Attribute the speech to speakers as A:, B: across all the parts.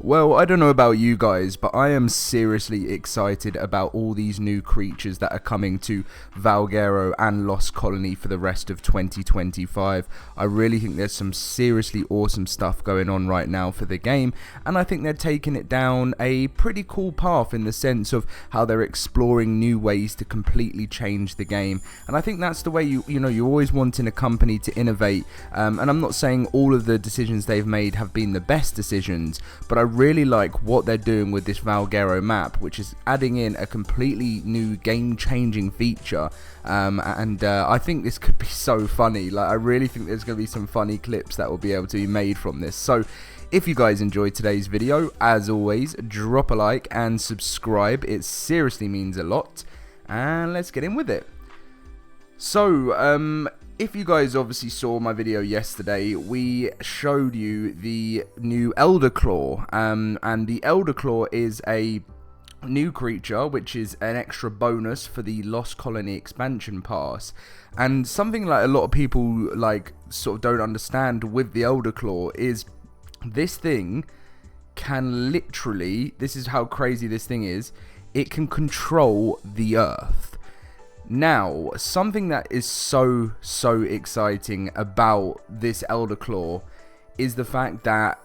A: Well, I don't know about you guys, but I am seriously excited about all these new creatures that are coming to Valguero and Lost Colony for the rest of 2025. I really think there's some seriously awesome stuff going on right now for the game, and I think they're taking it down a pretty cool path in the sense of how they're exploring new ways to completely change the game. And I think that's the way you always want in a company to innovate. And I'm not saying all of the decisions they've made have been the best decisions, but I really like what they're doing with this Valguero map, which is adding in a completely new game-changing feature. I think this could be so funny. Like, I really think there's going to be some funny clips that will be able to be made from this. So if you guys enjoyed today's video, as always, drop a like and subscribe. It seriously means a lot. And let's get in with it. So, if you guys obviously saw my video yesterday, we showed you the new Elderclaw, and the Elderclaw is a new creature which is an extra bonus for the Lost Colony expansion pass. And something like a lot of people sort of don't understand with the Elderclaw is this thing can literally, this is how crazy this thing is, it can control the Earth. Now, something that is so exciting about this Elderclaw is the fact that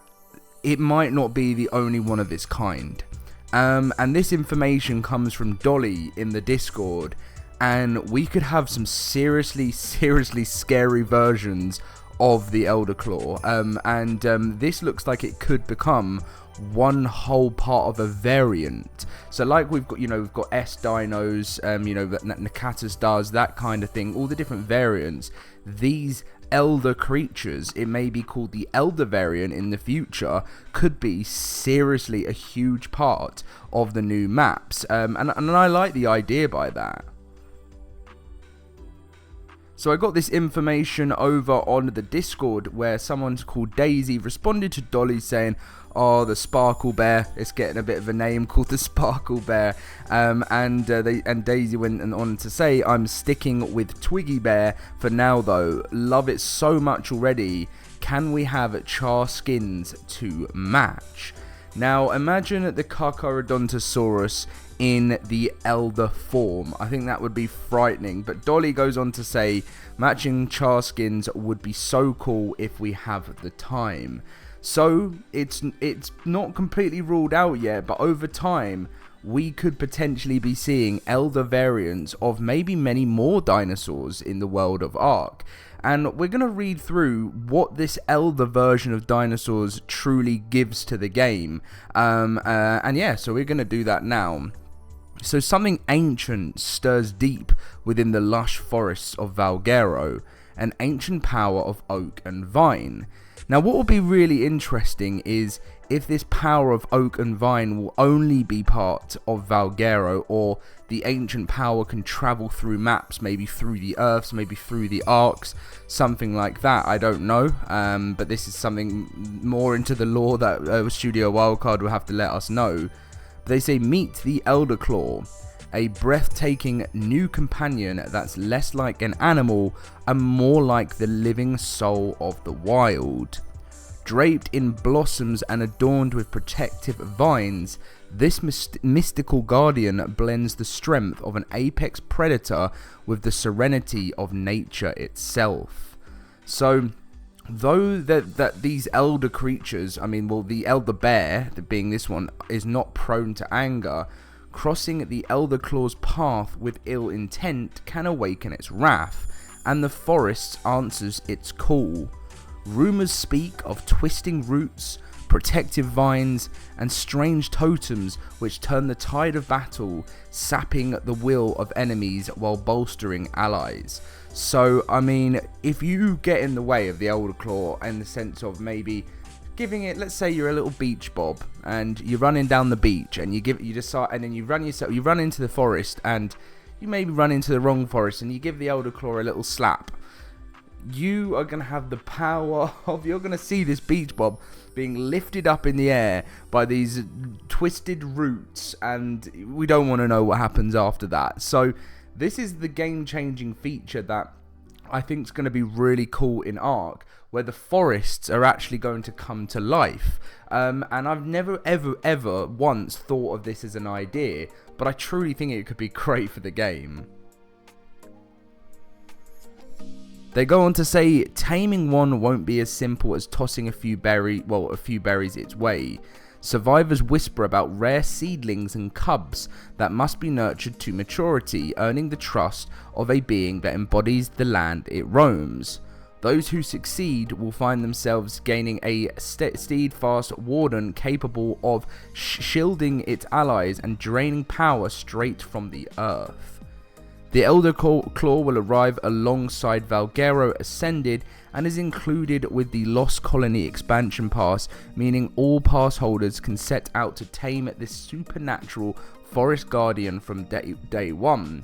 A: it might not be the only one of its kind. And this information comes from Dolly in the Discord, and we could have some seriously scary versions of the Elderclaw. This looks like it could become one whole part of a variant. So like we've got S dinos, that Nakatas does, that kind of thing, all the different variants. These elder creatures, it may be called the elder variant in the future, could be seriously a huge part of the new maps. And I like the idea by that. So I got this information over on the Discord where someone called Daisy responded to Dolly saying, "Oh, the Sparkle Bear, it's getting a bit of a name called the Sparkle Bear." And Daisy went on to say, "I'm sticking with Twiggy Bear for now though. Love it so much already. Can we have char skins to match?" Now imagine the Carcharodontosaurus in the elder form. I think that would be frightening, but Dolly goes on to say matching char skins would be so cool if we have the time. So it's not completely ruled out yet, but over time we could potentially be seeing elder variants of maybe many more dinosaurs in the world of ARK. And we're going to read through what this elder version of dinosaurs truly gives to the game. And yeah, so we're going to do that now. So something ancient stirs deep within the lush forests of Valguero, an ancient power of oak and vine. Now what will be really interesting is if this power of oak and vine will only be part of Valguero, or the ancient power can travel through maps, maybe through the Earths, maybe through the ARKs, something like that. I don't know, but this is something more into the lore that Studio Wildcard will have to let us know. They say meet the Elderclaw, a breathtaking new companion that's less like an animal and more like the living soul of the wild. Draped in blossoms and adorned with protective vines, this mystical guardian blends the strength of an apex predator with the serenity of nature itself. So though that these elder creatures, the elder bear, being this one, is not prone to anger, crossing the Elderclaw's path with ill intent can awaken its wrath, and the forest answers its call. Rumors speak of twisting roots, protective vines, and strange totems which turn the tide of battle, sapping the will of enemies while bolstering allies. So, if you get in the way of the Elderclaw in the sense of maybe giving it, let's say you're a little beach bob and you're running down the beach and you run into the forest and you maybe run into the wrong forest and you give the Elderclaw a little slap, you are going to have the power of, you're going to see this beach bob being lifted up in the air by these twisted roots, and we don't want to know what happens after that. So this is the game-changing feature that I think is going to be really cool in ARK, where the forests are actually going to come to life. And I've never, ever once thought of this as an idea, but I truly think it could be great for the game. They go on to say, taming one won't be as simple as tossing a few berries its way. Survivors whisper about rare seedlings and cubs that must be nurtured to maturity, earning the trust of a being that embodies the land it roams. Those who succeed will find themselves gaining a steadfast warden capable of shielding its allies and draining power straight from the earth. The Elderclaw will arrive alongside Valguero Ascended and is included with the Lost Colony expansion pass, meaning all pass holders can set out to tame this supernatural forest guardian from day one.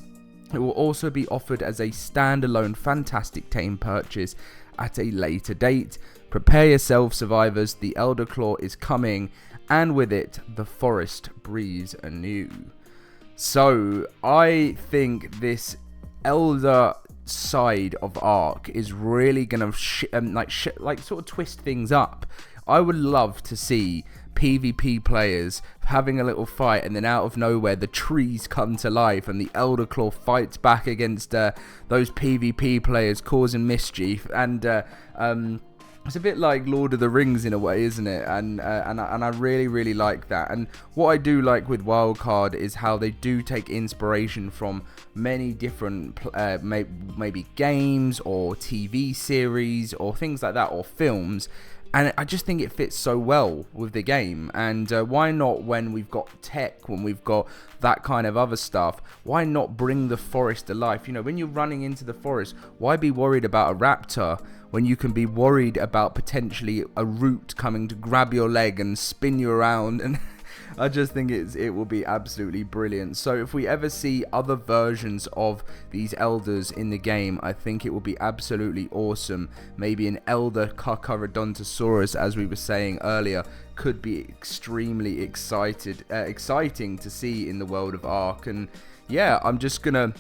A: It will also be offered as a standalone fantastic tame purchase at a later date. Prepare yourselves, survivors, the Elderclaw is coming, and with it, the forest breathes anew. So, I think this Elder side of ARK is really going to sort of twist things up. I would love to see PvP players having a little fight, and then out of nowhere the trees come to life and the Elderclaw fights back against those PvP players, causing mischief. And it's a bit like Lord of the Rings in a way, isn't it? And I really like that. And what I do like with Wildcard is how they do take inspiration from many different maybe games or TV series or things like that, or films. And I just think it fits so well with the game. And why not, when we've got tech, when we've got that kind of other stuff, why not bring the forest to life? You know, when you're running into the forest, why be worried about a raptor when you can be worried about potentially a root coming to grab your leg and spin you around? And I just think it will be absolutely brilliant. So if we ever see other versions of these elders in the game, I think it will be absolutely awesome. Maybe an elder Carcharodontosaurus, as we were saying earlier, could be extremely exciting to see in the world of ARK. And yeah, I'm just gonna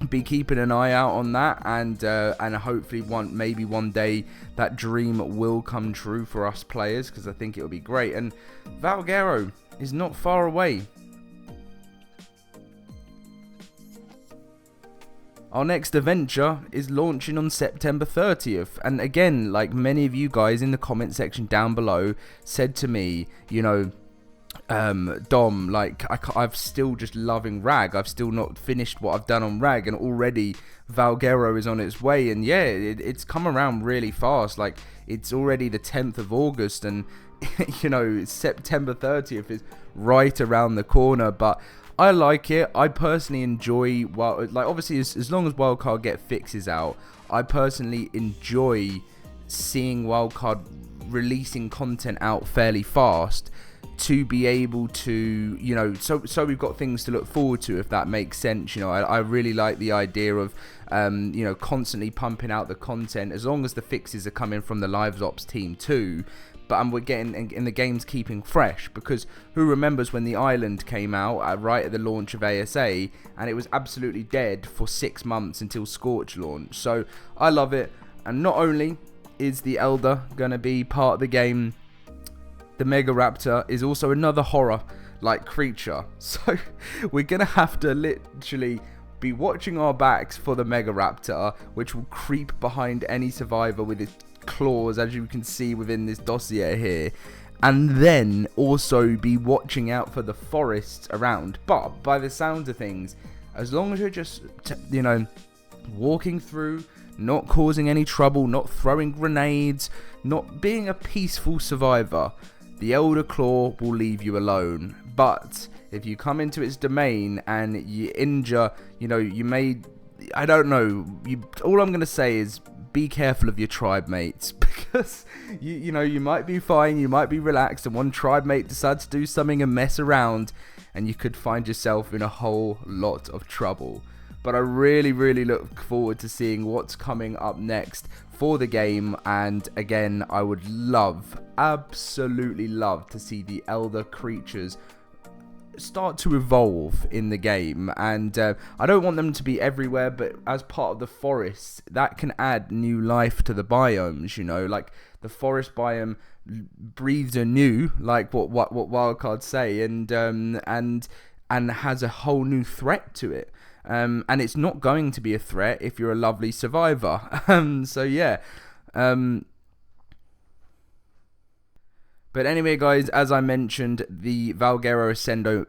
A: be keeping an eye out on that, and hopefully maybe one day that dream will come true for us players, because I think it will be great. And Valguero is not far away. Our next adventure is launching on September 30th, and again, like many of you guys in the comment section down below said to me, you know, Dom, like I've still just loving Rag. I've still not finished what I've done on Rag, and already Valguero is on its way. And yeah, it's come around really fast. Like, it's already the 10th of August, and you know, September 30th is right around the corner. But I like it. I personally enjoy, well, like obviously as long as Wildcard get fixes out, I personally enjoy seeing Wildcard releasing content out fairly fast, to be able to, you know, so we've got things to look forward to, if that makes sense. You know, I really like the idea of you know, constantly pumping out the content, as long as the fixes are coming from the Lives Ops team too. But we're getting, and the game's keeping fresh, because who remembers when the island came out right at the launch of ASA, and it was absolutely dead for 6 months until Scorched launch. So I love it. And not only is the Elder gonna be part of the game, the Mega Raptor is also another horror-like creature. So we're going to have to literally be watching our backs for the Mega Raptor, which will creep behind any survivor with its claws, as you can see within this dossier here. And then also be watching out for the forests around. But by the sound of things, as long as you're just, you know, walking through, not causing any trouble, not throwing grenades, not being a peaceful survivor, the Elderclaw will leave you alone. But if you come into its domain and you injure, you know, you may, I don't know, all I'm going to say is be careful of your tribe mates, because you know, you might be fine, you might be relaxed, and one tribe mate decides to do something and mess around, and you could find yourself in a whole lot of trouble. But I really look forward to seeing what's coming up next for the game. And again, I would absolutely love to see the Elder creatures start to evolve in the game, and I don't want them to be everywhere, but as part of the forest, that can add new life to the biomes, you know, like the forest biome breathes anew, like what wildcards say, and has a whole new threat to it. And it's not going to be a threat if you're a lovely survivor. So yeah. But anyway, guys, as I mentioned, the Valguero Ascendo,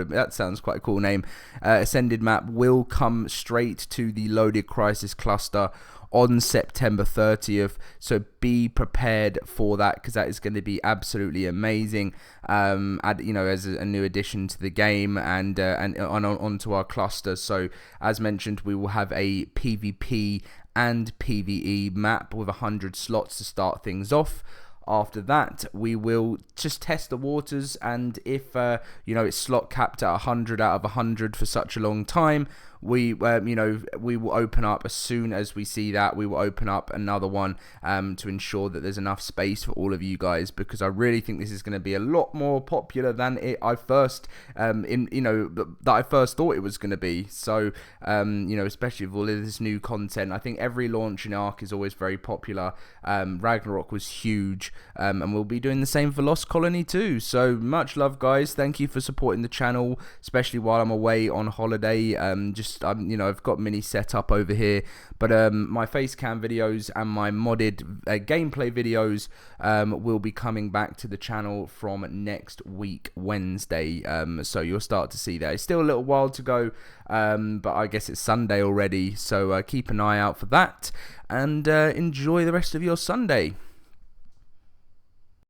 A: that sounds quite a cool name, Ascended map will come straight to the LoadedCrysis cluster on September 30th, so be prepared for that, because that is going to be absolutely amazing, you know, as a new addition to the game, and onto our cluster. So as mentioned, we will have a PvP and PvE map with 100 slots to start things off. After that, we will just test the waters, and if you know, it's slot capped at 100 out of 100 for such a long time, we you know, we will open up as soon as we see that. We will open up another one to ensure that there's enough space for all of you guys, because I really think this is going to be a lot more popular than I first that I first thought it was going to be. So you know, especially with all of this new content, I think every launch in ARK is always very popular. Ragnarok was huge, and we'll be doing the same for Lost Colony too. So much love, guys. Thank you for supporting the channel, especially while I'm away on holiday. You know, I've got mini set up over here, but my face cam videos and my modded gameplay videos will be coming back to the channel from next week, Wednesday. So you'll start to see that. It's still a little while to go, but I guess it's Sunday already, so keep an eye out for that, and enjoy the rest of your Sunday.